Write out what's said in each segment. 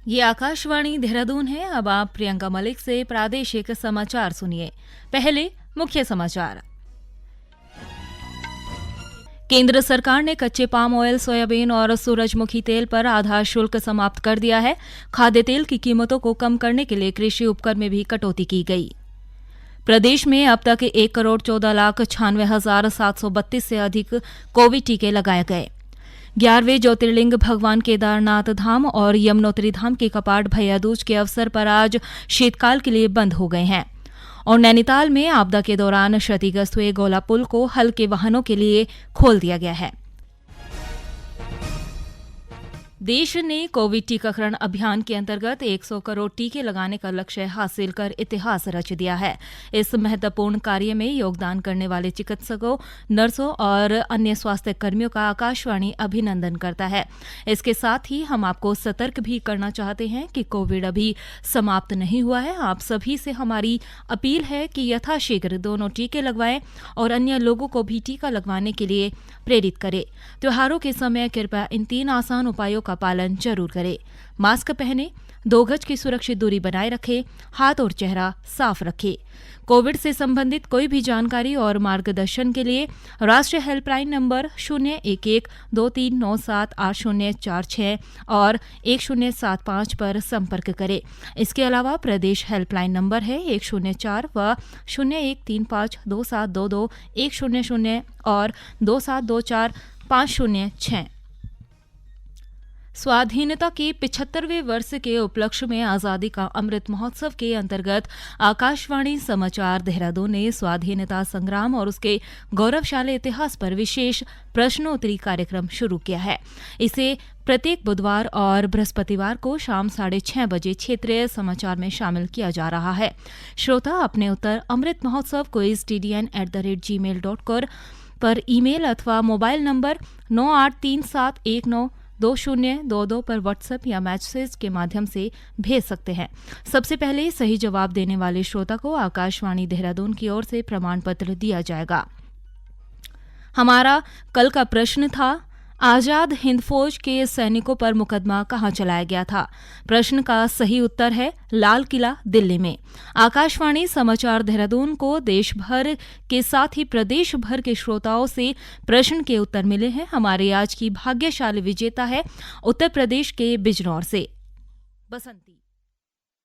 ये आकाशवाणी देहरादून है। अब आप प्रियंका मलिक से प्रादेशिक समाचार सुनिए। पहले मुख्य समाचार। केंद्र सरकार ने कच्चे पाम ऑयल, सोयाबीन और सूरजमुखी तेल पर आधार शुल्क समाप्त कर दिया है। खाद्य तेल की कीमतों को कम करने के लिए कृषि उपकर में भी कटौती की गई। प्रदेश में अब तक 1,14,96,732 से अधिक कोविड टीके लगाए गए। 11वें ज्योतिर्लिंग भगवान केदारनाथ धाम और यमुनोत्री धाम के कपाट भैया दूज के अवसर पर आज शीतकाल के लिए बंद हो गए हैं। और नैनीताल में आपदा के दौरान क्षतिग्रस्त हुए गोला पुल को हल्के वाहनों के लिए खोल दिया गया है। देश ने कोविड टीकाकरण अभियान के अंतर्गत 100 करोड़ टीके लगाने का लक्ष्य हासिल कर इतिहास रच दिया है। इस महत्वपूर्ण कार्य में योगदान करने वाले चिकित्सकों, नर्सों और अन्य स्वास्थ्य कर्मियों का आकाशवाणी अभिनंदन करता है। इसके साथ ही हम आपको सतर्क भी करना चाहते हैं कि कोविड अभी समाप्त नहीं हुआ है। आप सभी से हमारी अपील है कि यथाशीघ्र दोनों टीके लगवाएं और अन्य लोगों को भी टीका लगवाने के लिए प्रेरित करें। त्योहारों के समय कृपया इन 3 आसान उपायों का पालन जरूर करें। मास्क पहने, 2 गज की सुरक्षित दूरी बनाए रखें, हाथ और चेहरा साफ रखें। कोविड से संबंधित कोई भी जानकारी और मार्गदर्शन के लिए राष्ट्रीय हेल्पलाइन नंबर 01123978046 और 1075 पर संपर्क करें। इसके अलावा प्रदेश हेल्पलाइन नंबर है 104 व 01352722 100 और 2724-506। स्वाधीनता के 75वें वर्ष के उपलक्ष्य में आजादी का अमृत महोत्सव के अंतर्गत आकाशवाणी समाचार देहरादून ने स्वाधीनता संग्राम और उसके गौरवशाली इतिहास पर विशेष प्रश्नोत्तरी कार्यक्रम शुरू किया है। इसे प्रत्येक बुधवार और बृहस्पतिवार को शाम 6:30 बजे क्षेत्रीय समाचार में शामिल किया जा रहा है। श्रोता अपने उत्तर अमृत महोत्सव quiz@tdn@gmail.com पर ईमेल अथवा मोबाइल नंबर 9837192022 पर व्हाट्सएप या मैसेज के माध्यम से भेज सकते हैं। सबसे पहले सही जवाब देने वाले श्रोता को आकाशवाणी देहरादून की ओर से प्रमाण पत्र दिया जाएगा। हमारा कल का प्रश्न था, आजाद हिंद फौज के सैनिकों पर मुकदमा कहां चलाया गया था? प्रश्न का सही उत्तर है लाल किला, दिल्ली में। आकाशवाणी समाचार देहरादून को देश भर के साथ ही प्रदेश भर के श्रोताओं से प्रश्न के उत्तर मिले हैं। हमारे आज की भाग्यशाली विजेता है उत्तर प्रदेश के बिजनौर से बसंती।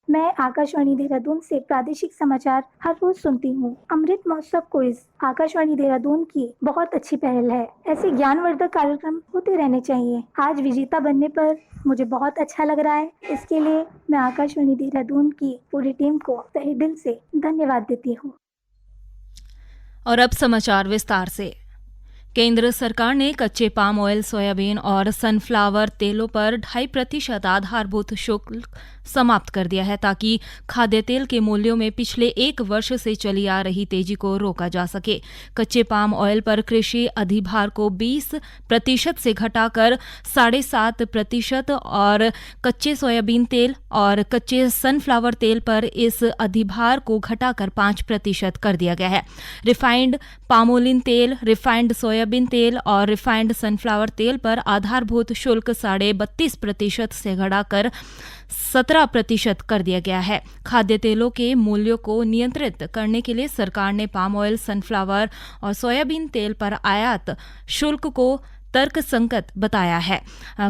मैं आकाशवाणी देहरादून से प्रादेशिक समाचार हर रोज सुनती हूँ। अमृत महोत्सव क्विज आकाशवाणी देहरादून की बहुत अच्छी पहल है। ऐसे ज्ञानवर्धक कार्यक्रम होते रहने चाहिए। आज विजेता बनने पर मुझे बहुत अच्छा लग रहा है। इसके लिए मैं आकाशवाणी देहरादून की पूरी टीम को तहे दिल से धन्यवाद देती हूँ। और अब समाचार विस्तार से। केंद्र सरकार ने कच्चे पाम ऑयल, सोयाबीन और सनफ्लावर तेलों पर 2.5% आधारभूत शुल्क समाप्त कर दिया है ताकि खाद्य तेल के मूल्यों में पिछले 1 वर्ष से चली आ रही तेजी को रोका जा सके। कच्चे पाम ऑयल पर कृषि अधिभार को 20% से घटाकर 7.5% और कच्चे सोयाबीन तेल और कच्चे सनफ्लावर तेल पर इस अधिभार को घटाकर 5% कर दिया गया है। रिफाइंड पामोलिन तेल, रिफाइंड सोयाबीन तेल और रिफाइंड सनफ्लावर तेल पर आधारभूत शुल्क 32.5% से घटाकर 17% कर दिया गया है। खाद्य तेलों के मूल्यों को नियंत्रित करने के लिए सरकार ने पाम ऑयल, सनफ्लावर और सोयाबीन तेल पर आयात शुल्क को तर्कसंगत बताया है।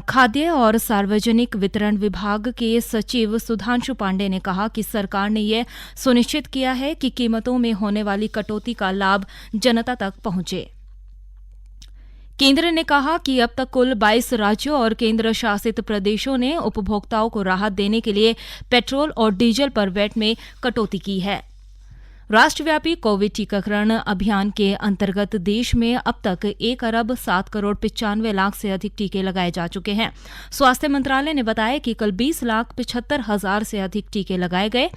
खाद्य और सार्वजनिक वितरण विभाग के सचिव सुधांशु पांडे ने कहा कि सरकार ने यह सुनिश्चित किया है कि कीमतों में होने वाली कटौती का लाभ जनता तक पहुंचे। केंद्र ने कहा कि अब तक कुल 22 राज्यों और केंद्र शासित प्रदेशों ने उपभोक्ताओं को राहत देने के लिए पेट्रोल और डीजल पर वैट में कटौती की है। राष्ट्रव्यापी कोविड टीकाकरण अभियान के अंतर्गत देश में अब तक 1,07,95,00,000 से अधिक टीके लगाए जा चुके हैं। स्वास्थ्य मंत्रालय ने बताया कि कल 20,75,000 से अधिक टीके लगाए गए।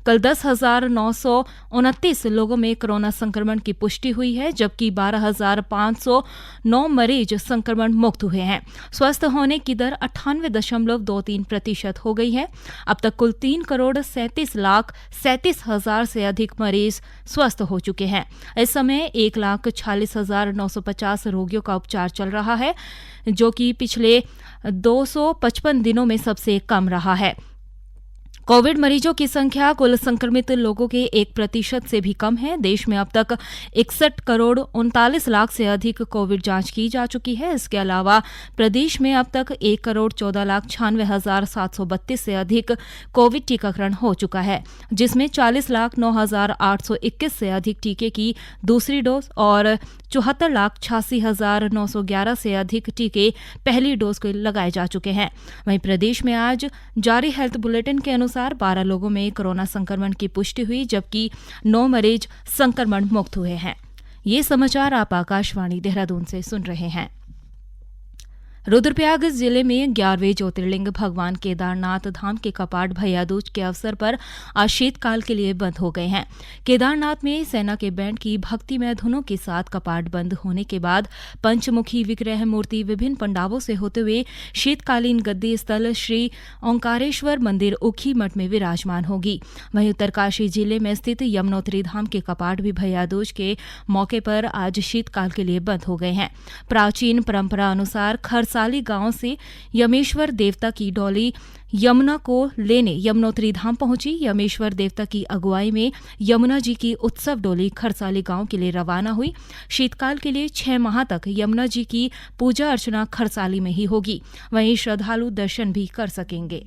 कल 10,929 लोगों में कोरोना संक्रमण की पुष्टि हुई है, जबकि 12,509 मरीज संक्रमण मुक्त हुए हैं। स्वस्थ होने की दर 98.23% हो गई है। अब तक कुल 3,37,37,000 से अधिक मरीज स्वस्थ हो चुके हैं। इस समय 1,46,950 रोगियों का उपचार चल रहा है, जो कि पिछले 255 दिनों में सबसे कम रहा है। कोविड मरीजों की संख्या कुल संक्रमित लोगों के 1% से भी कम है। देश में अब तक 61,39,00,000 से अधिक कोविड जांच की जा चुकी है। इसके अलावा प्रदेश में अब तक 1,14,96,732 से अधिक कोविड टीकाकरण हो चुका है, जिसमें 40,09,821 से अधिक टीके की दूसरी डोज और 74,86,911 से अधिक टीके पहली डोज को लगाए जा चुके हैं। वहीं प्रदेश में आज जारी हेल्थ बुलेटिन के अनुसार 12 लोगों में कोरोना संक्रमण की पुष्टि हुई, जबकि 9 मरीज संक्रमण मुक्त हुए हैं। ये समाचार आप आकाशवाणी देहरादून से सुन रहे हैं। रुद्रप्रयाग जिले में 11वें ज्योतिर्लिंग भगवान केदारनाथ धाम के कपाट भैया दूज के अवसर पर आज शीतकाल के लिए बंद हो गए हैं। केदारनाथ में सेना के बैंड की भक्तिमय धुनों के साथ कपाट बंद होने के बाद पंचमुखी विग्रह मूर्ति विभिन्न पंडालों से होते हुए शीतकालीन गद्दी स्थल श्री ओंकारेश्वर मंदिर उखी मठ में विराजमान होगी। वहीं उत्तरकाशी जिले में स्थित यमुनोत्री धाम के कपाट भी भैया दूज के मौके पर आज शीतकाल के लिए बंद हो गए हैं। प्राचीन परंपरा अनुसार खरसाली गांव से यमेश्वर देवता की डोली यमुना को लेने यमुनोत्री धाम पहुंची। यमेश्वर देवता की अगुवाई में यमुना जी की उत्सव डोली खरसाली गांव के लिए रवाना हुई। शीतकाल के लिए 6 माह तक यमुना जी की पूजा अर्चना खरसाली में ही होगी। वहीं श्रद्धालु दर्शन भी कर सकेंगे।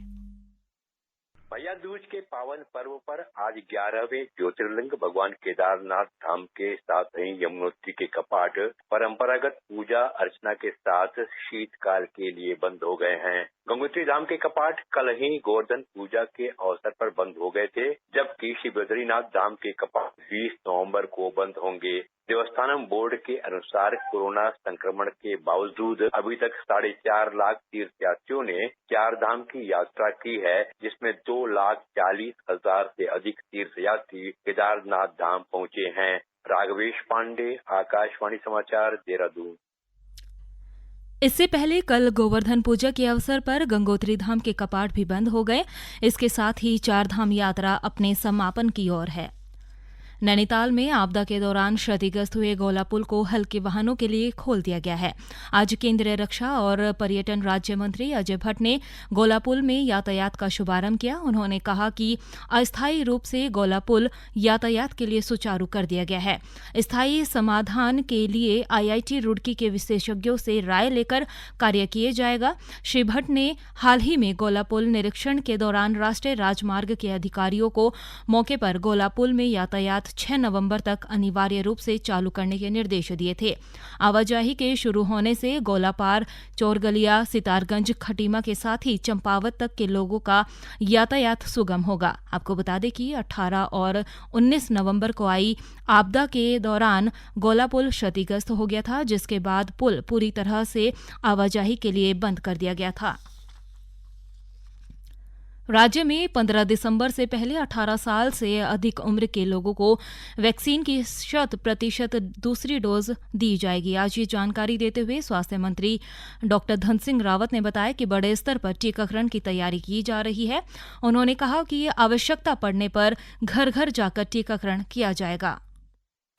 भैया दूज के पावन पर्व पर आज 11वें ज्योतिर्लिंग भगवान केदारनाथ धाम के साथ ही यमुनोत्री के कपाट परंपरागत पूजा अर्चना के साथ शीतकाल के लिए बंद हो गए हैं। गंगोत्री धाम के कपाट कल ही गोवर्धन पूजा के अवसर पर बंद हो गए थे, जबकि श्री बद्रीनाथ धाम के कपाट 20 नवंबर को बंद होंगे। देवस्थानम बोर्ड के अनुसार कोरोना संक्रमण के बावजूद अभी तक 4.5 लाख तीर्थयात्रियों ने 4 धाम की यात्रा की है, जिसमें 2,40,000 से अधिक तीर्थयात्री केदारनाथ धाम पहुंचे हैं। राघवेश पांडे, आकाशवाणी समाचार, देहरादून। इससे पहले कल गोवर्धन पूजा के अवसर पर गंगोत्री धाम के कपाट भी बंद हो गए। इसके साथ ही 4 धाम यात्रा अपने समापन की ओर है। नैनीताल में आपदा के दौरान क्षतिग्रस्त हुए गोला पुल को हल्के वाहनों के लिए खोल दिया गया है। आज केंद्रीय रक्षा और पर्यटन राज्य मंत्री अजय भट्ट ने गोला पुल में यातायात का शुभारंभ किया। उन्होंने कहा कि अस्थायी रूप से गोला पुल यातायात के लिए सुचारू कर दिया गया है। स्थायी समाधान के लिए IIT रुड़की के विशेषज्ञों से राय लेकर कार्य किया जाएगा। श्री भट्ट ने हाल ही में गोला पुल निरीक्षण के दौरान राष्ट्रीय राजमार्ग के अधिकारियों को मौके पर गोला पुल में यातायात 6 नवंबर तक अनिवार्य रूप से चालू करने के निर्देश दिए थे। आवाजाही के शुरू होने से गोलापार, चोरगलिया, सितारगंज, खटीमा के साथ ही चंपावत तक के लोगों का यातायात सुगम होगा। आपको बता दें कि 18 और 19 नवंबर को आई आपदा के दौरान गोला पुल क्षतिग्रस्त हो गया था, जिसके बाद पुल पूरी तरह से आवाजाही के लिए बंद कर दिया गया था। राज्य में 15 दिसंबर से पहले 18 साल से अधिक उम्र के लोगों को वैक्सीन की 100% दूसरी डोज दी जाएगी। आज ये जानकारी देते हुए स्वास्थ्य मंत्री डॉक्टर धन सिंह रावत ने बताया कि बड़े स्तर पर टीकाकरण की तैयारी की जा रही है। उन्होंने कहा कि आवश्यकता पड़ने पर घर घर जाकर टीकाकरण किया जाएगा।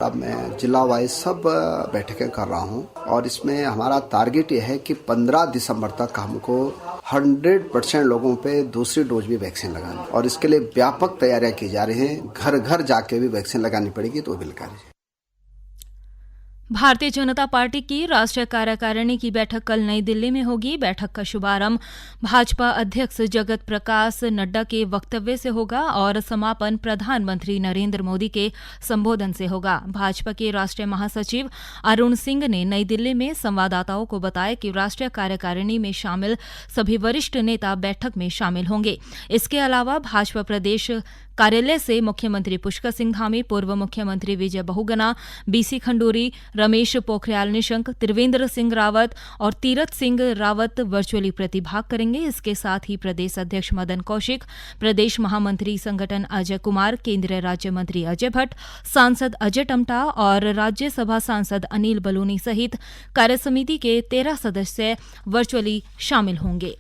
अब मैं जिला वाइज सब बैठकें कर रहा हूं और इसमें हमारा टारगेट ये है कि 15 दिसंबर तक हमको 100% लोगों पे दूसरी डोज भी वैक्सीन लगानी और इसके लिए व्यापक तैयारियां की जा रही हैं। घर घर जाके भी वैक्सीन लगानी पड़ेगी तो भी लगानी। भारतीय जनता पार्टी की राष्ट्रीय कार्यकारिणी की बैठक कल नई दिल्ली में होगी। बैठक का शुभारंभ भाजपा अध्यक्ष जगत प्रकाश नड्डा के वक्तव्य से होगा और समापन प्रधानमंत्री नरेंद्र मोदी के संबोधन से होगा। भाजपा के राष्ट्रीय महासचिव अरुण सिंह ने नई दिल्ली में संवाददाताओं को बताया कि राष्ट्रीय कार्यकारिणी में शामिल सभी वरिष्ठ नेता बैठक में शामिल होंगे। इसके अलावा भाजपा प्रदेश कार्यालय से मुख्यमंत्री पुष्कर सिंह धामी, पूर्व मुख्यमंत्री विजय बहुगुणा, BC खंडूरी, रमेश पोखरियाल निशंक, त्रिवेंद्र सिंह रावत और तीरथ सिंह रावत वर्चुअली प्रतिभाग करेंगे। इसके साथ ही प्रदेश अध्यक्ष मदन कौशिक, प्रदेश महामंत्री संगठन अजय कुमार, केंद्रीय राज्य मंत्री अजय भट्ट, सांसद अजय टमटा और राज्यसभा सांसद अनिल बलूनी सहित कार्यसमिति के 13 सदस्य वर्चुअली शामिल होंगे।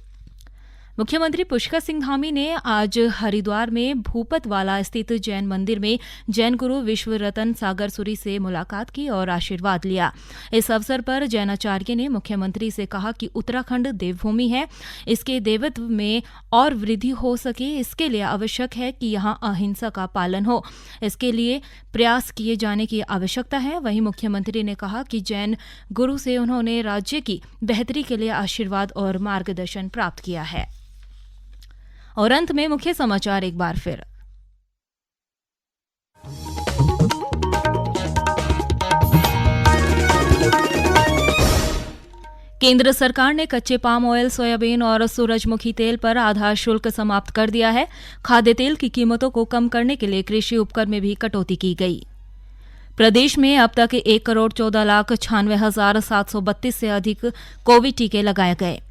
मुख्यमंत्री पुष्कर सिंह धामी ने आज हरिद्वार में भूपतवाला स्थित जैन मंदिर में जैन गुरु विश्व रतन सागर सूरी से मुलाकात की और आशीर्वाद लिया। इस अवसर पर जैनाचार्य ने मुख्यमंत्री से कहा कि उत्तराखंड देवभूमि है, इसके देवत्व में और वृद्धि हो सके इसके लिए आवश्यक है कि यहां अहिंसा का पालन हो। इसके लिए प्रयास किए जाने की आवश्यकता है। वहीं मुख्यमंत्री ने कहा कि जैन गुरु से उन्होंने राज्य की बेहतरी के लिए आशीर्वाद और मार्गदर्शन प्राप्त किया है। और अंत में मुख्य समाचार एक बार फिर। केंद्र सरकार ने कच्चे पाम ऑयल, सोयाबीन और सूरजमुखी तेल पर आधार शुल्क समाप्त कर दिया है। खाद्य तेल की कीमतों को कम करने के लिए कृषि उपकर में भी कटौती की गई। प्रदेश में अब तक 1,14,96,732 से अधिक कोविड टीके लगाए गए।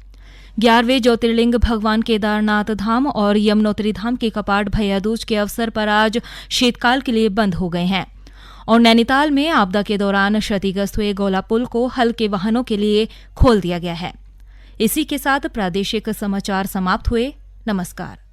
11वें ज्योतिर्लिंग भगवान केदारनाथ धाम और यमुनोत्री धाम के कपाट भैया दूज के अवसर पर आज शीतकाल के लिए बंद हो गए हैं। और नैनीताल में आपदा के दौरान क्षतिग्रस्त हुए गोला पुल को हल्के वाहनों के लिए खोल दिया गया है। इसी के साथ प्रादेशिक समाचार समाप्त हुए। नमस्कार।